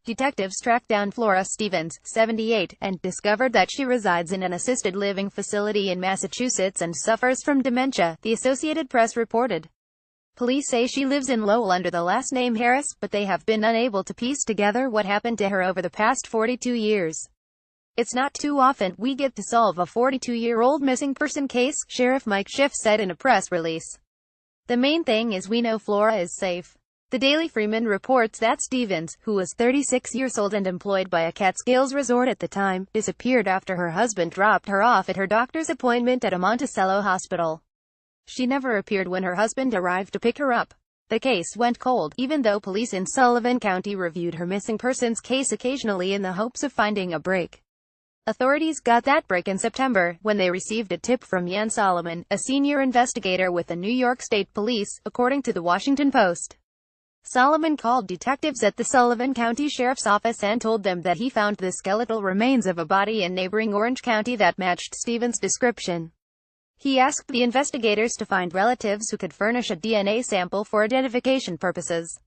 Detectives tracked down Flora Stevens, 78, and discovered that she resides in an assisted living facility in Massachusetts and suffers from dementia, the Associated Press reported. Police say she lives in Lowell under the last name Harris, but they have been unable to piece together what happened to her over the past 42 years. "It's not too often we get to solve a 42-year-old missing person case," Sheriff Mike Schiff said in a press release. "The main thing is we know Flora is safe." The Daily Freeman reports that Stevens, who was 36 years old and employed by a Catskills resort at the time, disappeared after her husband dropped her off at her doctor's appointment at a Monticello hospital. She never appeared when her husband arrived to pick her up. The case went cold, even though police in Sullivan County reviewed her missing persons case occasionally in the hopes of finding a break. Authorities got that break in September, when they received a tip from Jan Solomon, a senior investigator with the New York State Police, according to the Washington Post. Solomon called detectives at the Sullivan County Sheriff's Office and told them that he found the skeletal remains of a body in neighboring Orange County that matched Stevens' description. He asked the investigators to find relatives who could furnish a DNA sample for identification purposes.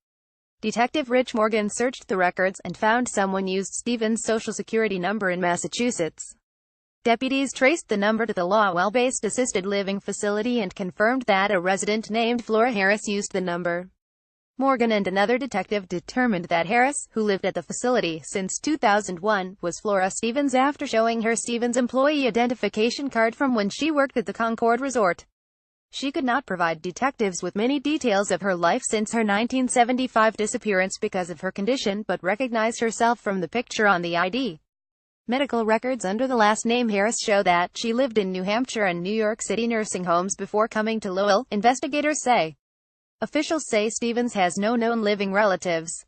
Detective Rich Morgan searched the records, and found someone used Stevens' social security number in Massachusetts. Deputies traced the number to the Lowell-based assisted living facility and confirmed that a resident named Flora Harris used the number. Morgan and another detective determined that Harris, who lived at the facility since 2001, was Flora Stevens after showing her Stevens' employee identification card from when she worked at the Concord Resort. She could not provide detectives with many details of her life since her 1975 disappearance because of her condition, but recognized herself from the picture on the ID. Medical records under the last name Harris show that she lived in New Hampshire and New York City nursing homes before coming to Lowell, investigators say. Officials say Stevens has no known living relatives.